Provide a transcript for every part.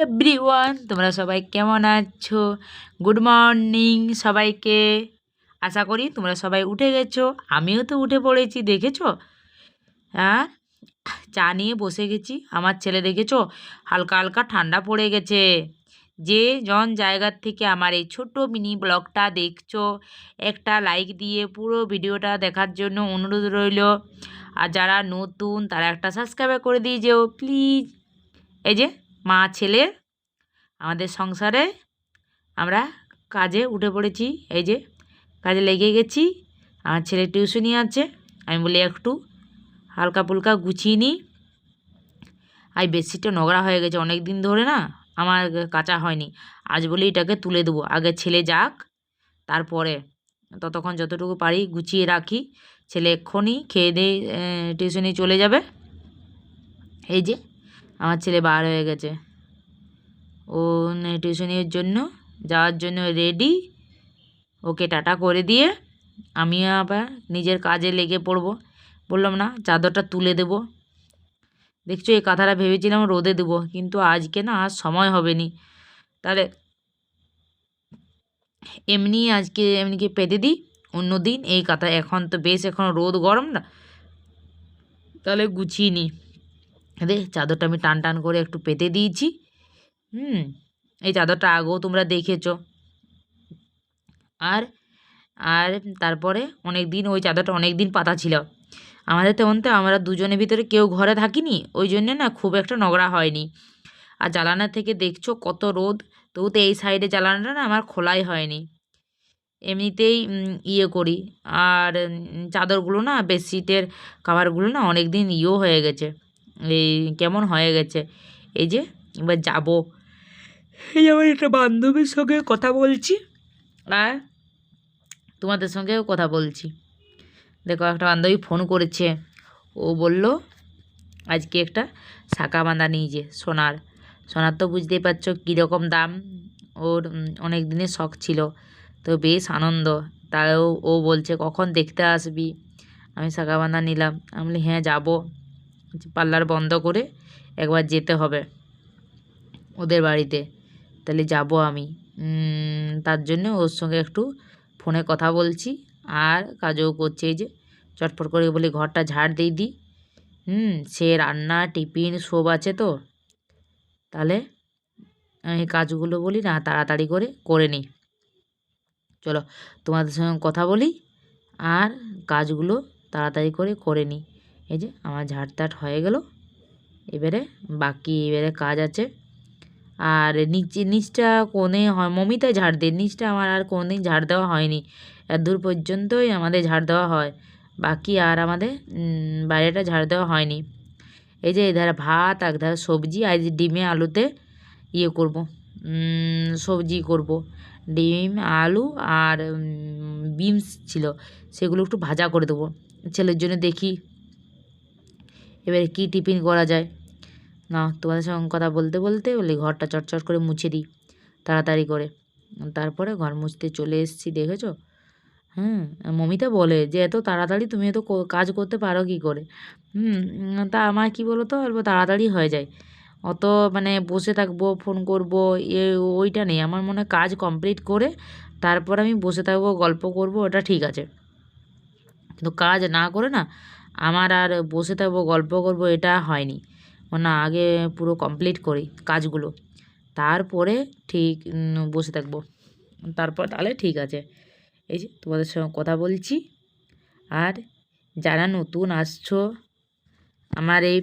Everyone, তোমরা সবাই কেমন আছো? গুড মর্নিং সবাইকে। আশা করি তোমরা সবাই উঠে গেছো। আমিও তো উঠে পড়েছি, দেখেছো? হ্যাঁ, চা নিয়ে বসে গেছি। আমার ছেলে দেখেছো, হালকা হালকা ঠান্ডা পড়ে গেছে। যে জন জায়গার থেকে আমার এই ছোট্ট মিনি ব্লগটা দেখছো, একটা লাইক দিয়ে পুরো ভিডিওটা দেখার জন্য অনুরোধ রইল। আর যারা নতুন তারা একটা সাবস্ক্রাইব করে দিয়ে যেও প্লিজ। এই যে মা ছেলে আমাদের সংসারে আমরা কাজে উঠে পড়েছি। এই যে কাজে লেগে গেছি। আমার ছেলে টিউশনি আছে, আমি বলি একটু হালকা ফুলকা গুছিয়ে নিই। আর বেডশিটটা নোংরা হয়ে গেছে অনেক দিন ধরে, না আমার কাচা হয়নি। আজ বলি এটাকে তুলে দেবো, আগে ছেলে যাক তারপরে। ততক্ষণ যতটুকু পারি গুছিয়ে রাখি। ছেলে এক্ষুনি খেয়ে দিয়ে টিউশনি চলে যাবে। এই যে আমার ছেলে বার হয়ে গেছে, ও টিউশনের জন্য যাওয়ার জন্য রেডি। ওকে টাটা করে দিয়ে আমি আবার নিজের কাজে লেগে পড়ব। বললাম না চাদরটা তুলে দেব। দেখছো, এই কাঁথাটা ভেবেছিলাম রোদে দেবো, কিন্তু আজকে না আর সময় হবে নি। তাহলে এমনিকে পেতে দিই অন্য দিন এই কাঁথা। এখন তো বেশ এখন রোদ গরম না, তাহলে গুছিয়ে নিই। চাদরটা আমি টান টান করে একটু পেতে দিয়েছি। এই চাদরটা আগেও তোমরা দেখেছো। আর আর তারপরে অনেক দিন ওই চাদরটা অনেক দিন পাতা ছিল আমাদের। তেমন তো আমরা দুজনের ভিতরে কেউ ঘরে থাকিনি, ওই জন্যে না খুব একটা নোংরা হয়নি। আর জ্বালানা থেকে দেখছো কত রোদ, তবু তো এই সাইডে জ্বালানাটা না আমার খোলাই হয়নি। এমনিতেই ইয়ে করি। আর চাদরগুলো না, বেডশিটের কাভারগুলো না অনেক দিন হয়ে গেছে, এই কেমন হয়ে গেছে। এই যে এবার যাবো, এই আমার একটা বান্ধবীর সঙ্গে কথা বলছি আর তোমাদের সঙ্গেও কথা বলছি। দেখো, একটা বান্ধবী ফোন করেছে। ও বলল আজকে একটা শাঁখা বাঁধা নিয়েছে সোনার। সোনার তো বুঝতেই পারছো কীরকম দাম। ওর অনেক দিনের শখ ছিল, তো বেশ আনন্দ। তাও ও বলছে কখন দেখতে আসবি। আমি শাঁখা বাঁধা নিলাম। আমি বলি হ্যাঁ যাবো, পার্লার বন্ধ করে একবার যেতে হবে ওদের বাড়িতে। তাহলে যাব আমি। তার জন্য ওর সঙ্গে একটু ফোনে কথা বলছি আর কাজও করছি। এই যে চটপট করে বলি ঘরটা ঝাড় দিয়ে দিই। সে রান্না টিফিন সব আছে, তো তাহলে এই কাজগুলো বলি না তাড়াতাড়ি করে নিই। চলো তোমাদের সঙ্গে কথা বলি আর কাজগুলো তাড়াতাড়ি করে নিই। এই যে আমার ঝাড়টাট হয়ে গেল। এবারে কাজ আছে। আর নিচটা কোণে হয় মমিতায় ঝাড় দেয়, নিচটা আমার আর কোনোদিন ঝাড় দেওয়া হয়নি। এতদূর পর্যন্তই আমাদের ঝাড় দেওয়া হয়, বাকি আর আমাদের বাইরেটা ঝাড় দেওয়া হয়নি। এই যে এধারে ভাত, একধারে সবজি। আজ ডিমে আলুতে ইয়ে করব, সবজি করব। ডিম আলু আর বিনস ছিল, সেগুলো একটু ভাজা করে দেবো ছেলের জন্য। দেখি এবারে কি টিফিন করা যায়। না, তোমাদের সঙ্গে কথা বলতে বলতে বলি ঘরটা চটচট করে মুছে দিই তাড়াতাড়ি করে। তারপরে ঘর মুছতে চলে এসেছি, দেখেছো? মমিতা বলে যে এত তাড়াতাড়ি তুমি এত কাজ করতে পারো কি করে? তা আমার কি বলো তো, অল্প তাড়াতাড়ি হয়ে যায়। অত মানে বসে থাকবো ফোন করবো ওইটা নেই আমার। মনে হয় কাজ কমপ্লিট করে তারপর আমি বসে থাকবো গল্প করব, ওটা ঠিক আছে। কিন্তু কাজ না করে না আমার আর বসে থাকবো গল্প করব এটা হয়নি। না, আগে পুরো কমপ্লিট করি কাজগুলো, তারপরে ঠিক বসে থাকবো, তারপর তাহলে ঠিক আছে। এই যে তোমাদের সঙ্গে কথা বলছি। আর যারা নতুন আসছো আমার এই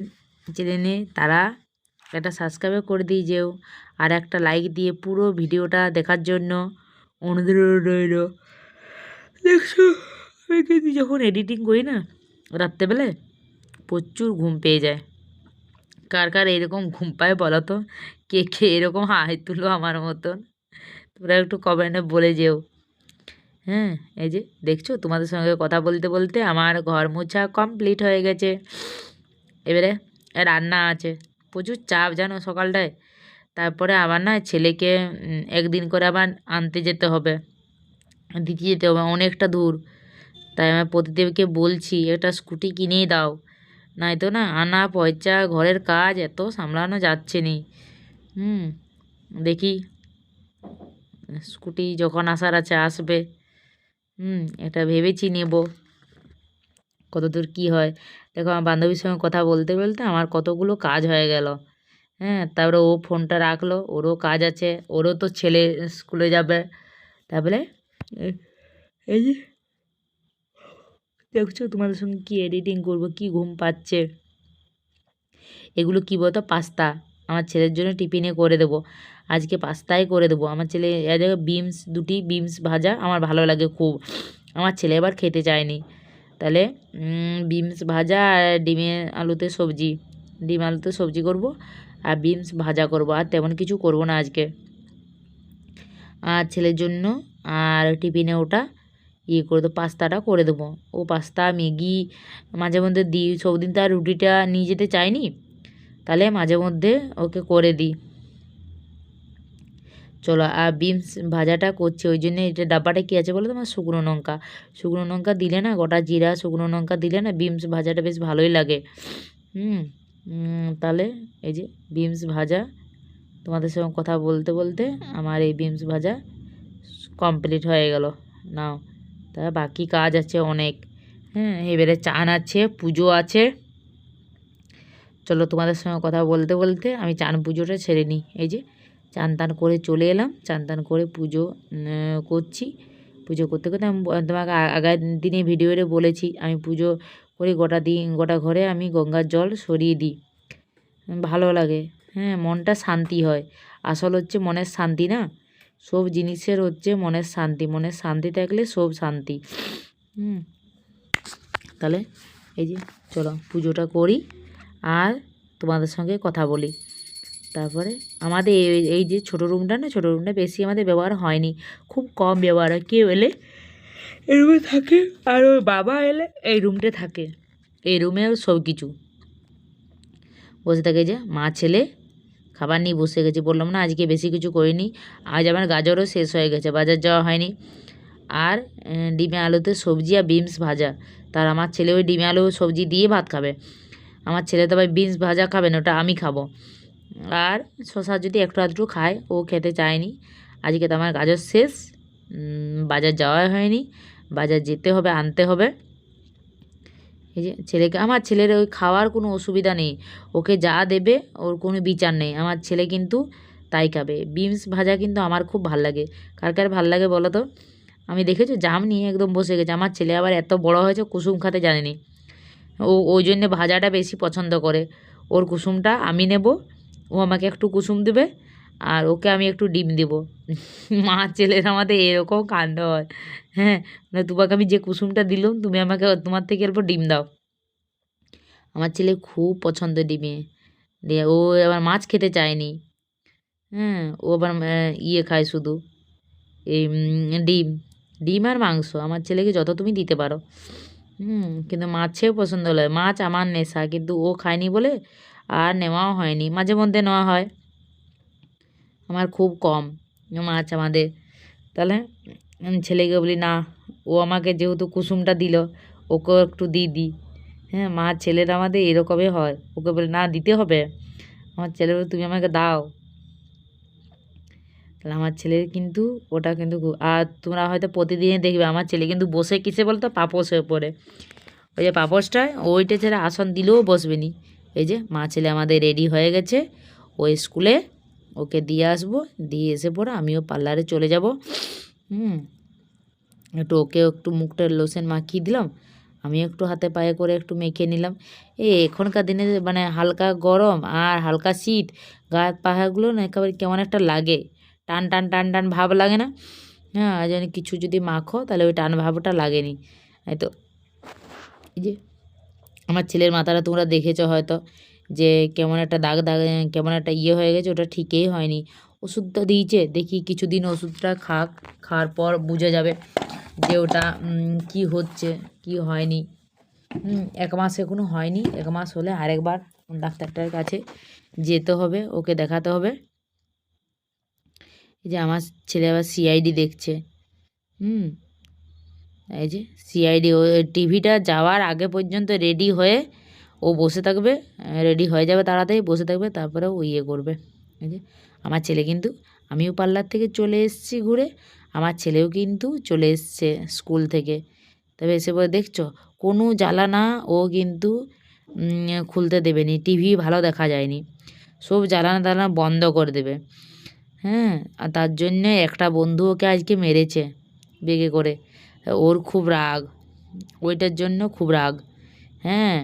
চ্যানেলে, তারা একটা সাবস্ক্রাইব করে দিয়ে যেও আর একটা লাইক দিয়ে পুরো ভিডিওটা দেখার জন্য অনুরোধ রইল। দেখছো, আমি কিন্তু যখন এডিটিং করি না রাত্রেবেলায় প্রচুর ঘুম পেয়ে যায়। কার কার এরকম ঘুম পায় বলো তো? কে কে এরকম হাই তুলো আমার মতন? তোমরা একটু কমেন্টে বলে যেও। এই যে দেখছো, তোমাদের সঙ্গে কথা বলতে বলতে আমার ঘর মোছা কমপ্লিট হয়ে গেছে। এবারে রান্না আছে, প্রচুর চাপ জানো সকালটায়। তারপরে আবার না ছেলেকে একদিন করে আবার আনতে যেতে হবে, দিতে যেতে হবে অনেকটা দূর। তাই আমার প্রতিদেবকে বলছি একটা স্কুটি কিনেই দাও, নয়তো না আনা পয়সা ঘরের কাজ এত সামলানো যাচ্ছে নি। দেখি স্কুটি যখন আসার আছে আসবে। এটা ভেবেছি নেব, কতদূর কি হয়। দেখো আমার বান্ধবীর সঙ্গে কথা বলতে বলতে আমার কতগুলো কাজ হয়ে গেল। হ্যাঁ, তারপরে ও ফোনটা রাখলো, ওরও কাজ আছে, ওরও তো ছেলে স্কুলে যাবে। তারপরে এই যে দেখছো তোমাদের সঙ্গে কি এডিটিং করব, কি ঘুম পাচ্ছে। এগুলো কী বলতো, পাস্তা আমার ছেলের জন্য টিফিনে করে দেবো। আজকে পাস্তাই করে দেবো। আমার ছেলে দেখো দুটি বিমস ভাজা আমার ভালো লাগে খুব। আমার ছেলে এবার খেতে চায়নি, তাহলে বিমস ভাজা আর ডিম আলুতে সবজি করব, আর বিমস ভাজা করব, আর তেমন কিছু করব না আজকে। আর ছেলের জন্য আর টিফিনে ওটা করে দেবো, পাস্তাটা করে দেবো। ও পাস্তা ম্যাগি মাঝে মধ্যে দিই, সবদিন তো আর রুটিটা নিয়ে যেতে চাইনি, তাহলে মাঝে মধ্যে ওকে করে দিই। চলো, আর বিমস ভাজাটা করছি, ওই জন্যে এটা ডাব্বাটা কী আছে বলো তোমার, শুকনো লঙ্কা দিলে না, গোটা জিরা শুকনো লঙ্কা দিলে না বিমস ভাজাটা বেশ ভালোই লাগে। তাহলে এই যে বিমস ভাজা, তোমাদের সঙ্গে কথা বলতে বলতে আমার এই বিমস ভাজা কমপ্লিট হয়ে গেল। নাও, তা বাকি কাজ আছে অনেক। এবারে চান আছে, পুজো আছে। চলো তোমাদের সঙ্গে কথা বলতে বলতে আমি চান পুজোটা ছেড়ে নিই। এই যে চান টান করে চলে এলাম, চান টান করে পুজো করছি। পুজো করতে করতে আমি তোমাকে আগের দিনে ভিডিওতে বলেছি, আমি পুজো করি গোটা ঘরে আমি গঙ্গার জল সরিয়ে দিই, ভালো লাগে। মনটা শান্তি হয়। আসল হচ্ছে মনের শান্তি না, সব জিনিসের হচ্ছে মনের শান্তি। মনের শান্তি থাকলে সব শান্তি। তাহলে এই যে চলো পুজোটা করি আর তোমাদের সঙ্গে কথা বলি। তারপরে আমাদের এই যে ছোটো রুমটা বেশি আমাদের ব্যবহার হয়নি, খুব কম ব্যবহার হয়। কেউ এলে এই রুমে থাকে, আর ওর বাবা এলে এই রুমটা থাকে। এই রুমে সব কিছু বসে থাকে। যে মা ছেলে খাবার নিয়ে বসে গেছে, বললাম না আজকে বেশি কিছু করিনি। আজ আমার গাজরও শেষ হয়ে গেছে, বাজার যাওয়া হয়নি। আর ডিমে আলুতে সবজি আর বিমস ভাজা। তার আমার ছেলে ওই ডিমে আলু সবজি দিয়ে ভাত খাবে। আমার ছেলে তো ভাই বিনস ভাজা খাবে না, ওটা আমি খাবো। আর শশা যদি একটু আধটু খায়, ও খেতে চায়নি। আজকে তো আমার গাজর শেষ, বাজার যাওয়া হয়নি, বাজার যেতে হবে, আনতে হবে। এই যে আমার ছেলের ওই খাওয়ার কোনো অসুবিধা নেই, ওকে যা দেবে ওর কোনো বিচার নেই। আমার ছেলে কিন্তু তাই খাবে। বিনস ভাজা কিন্তু আমার খুব ভাল লাগে। কার কার ভাল লাগে বলো তো। আমি দেখেছো জাম নিয়ে একদম বসে গেছে। আমার ছেলে আবার এত বড় হয়েছে, কুসুম খেতে জানেনি। ওই জন্যে ভাজাটা বেশি পছন্দ করে। ওর কুসুমটা আমি নেব, ও আমাকে একটু কুসুম দেবে, আর ওকে আমি একটু ডিম দেবো। মা ছেলের আমাদের এরকম কাণ্ড হয়। মানে তোমাকে আমি যে কুসুমটা দিলাম, তুমি আমাকে তোমার থেকে অল্প ডিম দাও। আমার ছেলে খুব পছন্দ ডিমে দিয়ে। ও আবার মাছ খেতে চায়নি। ও আবার খায় শুধু এই ডিম ডিম আর মাংস। আমার ছেলেকে যত তুমি দিতে পারো। কিন্তু মাছেও পছন্দ হলো, মাছ আমার নেশা, কিন্তু ও খায়নি বলে আর নেওয়াও হয়নি। মাঝে মধ্যে নেওয়া হয়, আমার খুব কম মাছ আমাদের। তাহলে আমি ছেলেকে বলি না, ও আমাকে যেহেতু কুসুমটা দিল, ওকেও একটু দিয়ে দিই। মা ছেলেরা আমাদের এরকমই হয়। ওকে বলে না, দিতে হবে। আমার ছেলে বলে তুমি আমাকে দাও। তাহলে আমার ছেলের কিন্তু ওটা কিন্তু আর তোমরা হয়তো প্রতিদিনই দেখবে আমার ছেলে কিন্তু বসে কিসে বলতো, পাপোশ হয়ে পড়ে। ওই যে পাপোশটায় ওইটা ছেড়ে আসন দিলেও বসবে নি। এই যে মা ছেলে আমাদের রেডি হয়ে গেছে, ওই স্কুলে ওকে দিয়ে আসবো, দিয়ে এসে পরে আমিও পার্লারে চলে যাব। একটু ওকে একটু মুখটা লোশন মাখিয়ে দিলাম, আমি একটু হাতে পায়ে করে একটু মেখে নিলাম। এখনকার দিনে মানে হালকা গরম আর হালকা শীত, গায়ের পাহাড়গুলো না একেবারে কেমন একটা লাগে, টান টান টান টান ভাব লাগে না। যেন কিছু যদি মাখো তাহলে ওই টান ভাবটা লাগেনি। এই তো এই যে আমার ছেলের মাথাটা তোমরা দেখেছো হয়তো, যে কেমন একটা দাগ দাগ, কেমন একটা হয়ে গেছে, ওটা ঠিকই হয়নি। ওষুধটা দিয়েছে, দেখি কিছুদিন ওষুধটা খাওয়ার পর বুঝে যাবে যে ওটা কি হচ্ছে কি হয়নি। 1 মাস এখনো হয়নি, 1 মাস হলে আরেকবার ডাক্তারটার কাছে যেতে হবে, ওকে দেখাতে হবে। এই যে আমার ছেলে আবার সিআইডি দেখছে। এই যে সিআইডি, ও টিভিটা যাওয়ার আগে পর্যন্ত রেডি হয়ে ও বসে থাকবে, রেডি হয়ে যাবে তাড়াতাড়ি, বসে থাকবে, তারপরে ও করবে। এই যে আমার ছেলে কিন্তু, আমিও পার্লার থেকে চলে এসেছি ঘুরে, আমার ছেলেও কিন্তু চলে এসছে স্কুল থেকে। তবে এসে পরে দেখছো কোনো জ্বালা না, ও কিন্তু খুলতে দেবে নি, টিভি ভালো দেখা যায়নি, সব জ্বালানা টালানা বন্ধ করে দেবে। হ্যাঁ, আর তার জন্যে একটা বন্ধু ওকে আজকে মেরেছে বেগে করে, ওর খুব রাগ, ওইটার জন্য খুব রাগ। হ্যাঁ,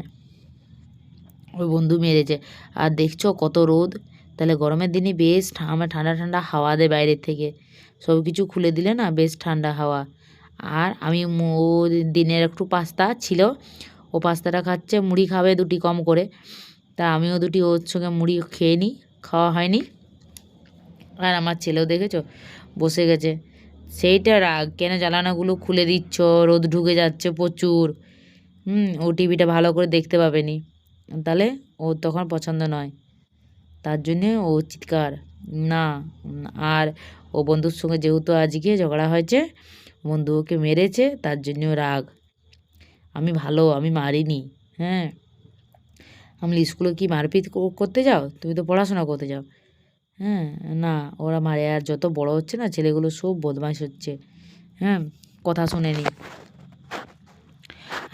ওই বন্ধু মেরেছে। আর দেখছো কত রোদ, তাহলে গরমের দিনে বেশ ঠান্ডা ঠান্ডা হাওয়া দেয় বাইরের থেকে, সব কিছু খুলে দিলে না বেশ ঠান্ডা হাওয়া। আর আমি ও দিনের একটু পাস্তা ছিল, ও পাস্তাটা খাচ্ছে, মুড়ি খাবে দুটি কম করে, তা আমিও দুটি ওর সঙ্গে মুড়ি খেয়ে নিই, খাওয়া হয়নি। আর আমার ছেলেও দেখেছো বসে গেছে, সেইটা রাগ, কেন জ্বালানাগুলো খুলে দিচ্ছ, রোদ ঢুকে যাচ্ছে প্রচুর। ও টিভিটা ভালো করে দেখতে পাবে নি, তাহলে ওর তখন পছন্দ নয়, তার জন্যে ও চিৎকার না। আর ও বন্ধুর সঙ্গে যেহেতু আজকে ঝগড়া হয়েছে, বন্ধু ওকে মেরেছে, তার জন্য রাগ। আমি ভালো, আমি মারিনি। হ্যাঁ, আমি স্কুলে কি মারপিট করতে যাও? তুমি তো পড়াশোনা করতে যাও। হ্যাঁ, না, ওরা মারে। আর যত বড় হচ্ছে না ছেলেগুলো সব বদমাইশ হচ্ছে। হ্যাঁ, কথা শোনেনি।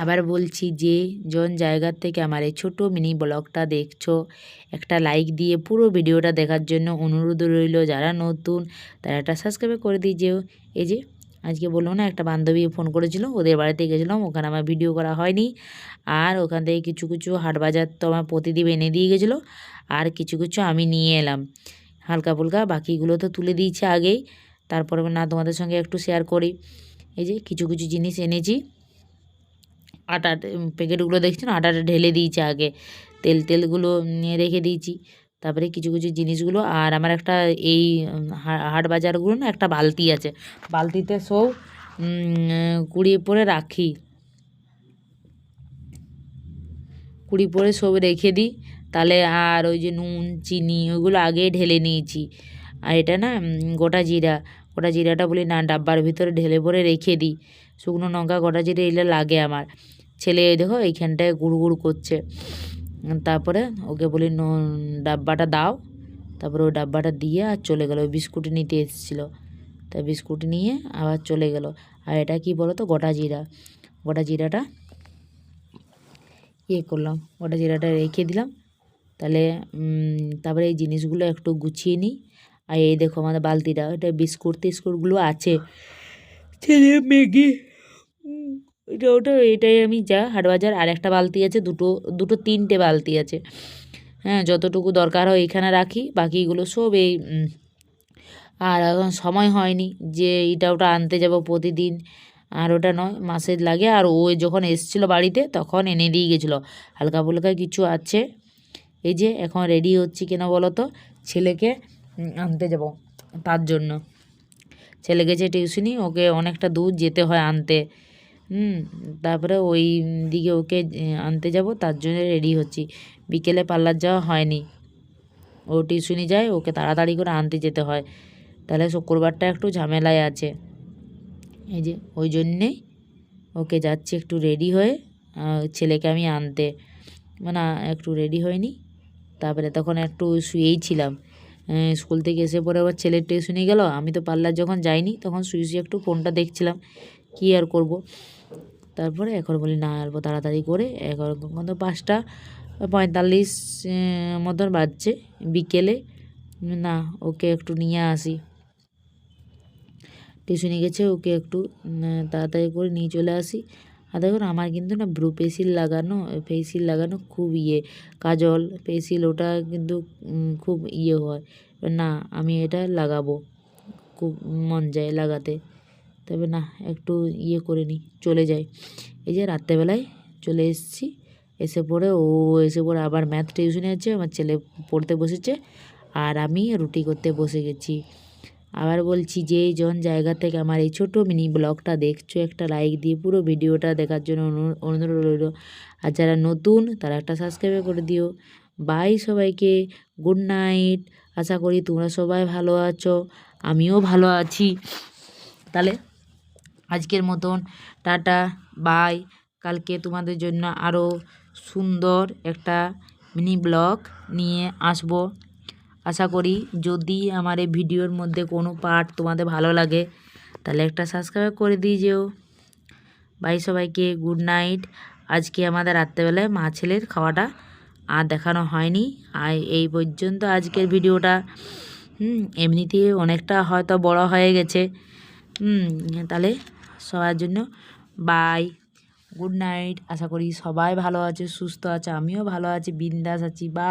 আবার বলছি, যে জন জায়গার থেকে আমার এই ছোটো মিনি ব্লগটা দেখছো, একটা লাইক দিয়ে পুরো ভিডিওটা দেখার জন্য অনুরোধ রইল। যারা নতুন তারা একটা সাবস্ক্রাইব করে দিয়েও। এই যে আজকে বললো না, একটা বান্ধবী ফোন করেছিল, ওদের বাড়িতে গেছিলাম, ওখানে আমার ভিডিও করা হয়নি। আর ওখান থেকে কিছু কিছু হাট বাজার তো আমার প্রতিদিন এনে দিয়ে গেছিলো, আর কিছু কিছু আমি নিয়ে এলাম হালকা ফুলকা, বাকিগুলো তো তুলে দিয়েছি আগেই, তারপরে না তোমাদের সঙ্গে একটু শেয়ার করি। এই যে কিছু কিছু জিনিস এনেছি, আটা প্যাকেটগুলো দেখছি না, আটাটা ঢেলে দিয়েছি আগে, তেলগুলো নিয়ে রেখে দিয়েছি, তারপরে কিছু কিছু জিনিসগুলো। আর আমার একটা এই হাট বাজারগুলো না একটা বালতি আছে, বালতিতে সব কুড়িয়ে পরে রাখি, কুড়ি পরে সব রেখে দিই, তাহলে। আর ওই যে নুন চিনি ওইগুলো আগেই ঢেলে নিয়েছি। আর এটা না গোটা জিরাটা বলি না, ডাব্বার ভিতরে ঢেলে পরে রেখে দিই, শুকনো লঙ্কা গোটা জিরে এলে লাগে আমার। ছেলে দেখো এইখানটায় গুড় গুড় করছে, তারপরে ওকে বলি ডাব্বাটা দাও, তারপরে ওই ডাব্বাটা দিয়ে আর চলে গেলো, ওই বিস্কুট নিতে এসেছিলো, তা বিস্কুট নিয়ে আবার চলে গেলো। আর এটা কি বলো তো, গোটা জিরাটা করলাম, গোটা জিরাটা রেখে দিলাম, তাহলে তারপরে এই জিনিসগুলো একটু গুছিয়ে নিই। আর এই দেখো আমাদের বালতিটা, এটা টিস্কুটগুলো আছে, ছেলে ম্যাগি এটাই আমি যা হাট বাজার। আর একটা বালতি আছে, দুটো তিনটে বালতি আছে। হ্যাঁ, যতটুকু দরকার হয় এখানে রাখি, বাকিগুলো সব এই আর এখন সময় হয়নি যে এটা ওটা আনতে যাব প্রতিদিন, আর ওটা নয়, মাসে লাগে। আর ও যখন এসেছিলো বাড়িতে তখন এনে দিয়ে গেছিলো, হালকা ফুলকা কিছু আছে। এই যে এখন রেডি হচ্ছি কেন বলো তো, ছেলেকে আনতে যাব, তার জন্য। ছেলে গেছে টিউশনি, ওকে অনেকটা দূর যেতে হয় আনতে। তারপরে ওই দিকে ওকে আনতে যাব, তার জন্য রেডি হচ্ছি। বিকেলে পার্লার যাওয়া হয়নি, ও টিউশনি যায়, ওকে তাড়াতাড়ি করে আনতে যেতে হয়, তাহলে শুক্রবারটা একটু ঝামেলায় আছে। এই যে ওই জন্যেই ওকে যাচ্ছি একটু রেডি হয়ে, ছেলেকে আমি আনতে, মানে একটু রেডি হয়নি। তারপরে তখন একটু শুয়েই ছিলাম, স্কুল থেকে এসে পরে আবার ছেলের টিউশনি গেল, আমি তো পার্লার যখন যাইনি তখন শুয়ে একটু ফোনটা দেখছিলাম, কী আর করব। তারপরে এখন বলি না, অল্প তাড়াতাড়ি করে, এখন তো 5:45 মতন বাজছে বিকেলে, না ওকে একটু নিয়ে আসি, টিউশনি গেছে, ওকে একটু তাড়াতাড়ি করে নিয়ে চলে আসি। আর দেখুন আমার কিন্তু না ফেসিল লাগানো খুব কাজল পেন্সিল ওটা কিন্তু খুব হয়, না আমি এটা লাগাবো, খুব মন যায় লাগাতে, তবে না একটু করে নিই, চলে যাই। এই যে রাত্রেবেলায় চলে এসেছি, এসে পড়ে আবার ম্যাথ টিউশনে আছে, আমার ছেলে পড়তে বসেছে, আর আমি রুটি করতে বসে গেছি। আবার বলছি, যে জন জায়গা থেকে আমার এই ছোটো মিনি ব্লগটা দেখছো, একটা লাইক দিয়ে পুরো ভিডিওটা দেখার জন্য অনুরোধ রইল। আর যারা নতুন তারা একটা সাবস্ক্রাইব করে দিও। বাই সবাইকে, গুড নাইট। আশা করি তোমরা সবাই ভালো আছো, আমিও ভালো আছি। তাহলে আজকের মতন টাটা, বাই। কালকে তোমাদের জন্য আরও সুন্দর একটা মিনি ব্লগ নিয়ে আসবো। আশা করি যদি আমার এই ভিডিওর মধ্যে কোনো পার্ট তোমাদের ভালো লাগে তাহলে একটা সাবস্ক্রাইব করে দিয়ে যেও। বাই সবাইকে, গুড নাইট। আজকে আমাদের রাত্রেবেলায় মা ছেলের খাওয়াটা আর দেখানো হয়নি। আর এই পর্যন্ত আজকের ভিডিওটা। এমনিতেই অনেকটা হয়তো বড় হয়ে গেছে। তাহলে সবার জন্য বাই, গুড নাইট। আশা করি সবাই ভালো আছে, সুস্থ আছে, আমিও ভালো আছি, বিন্দাস আছি। বা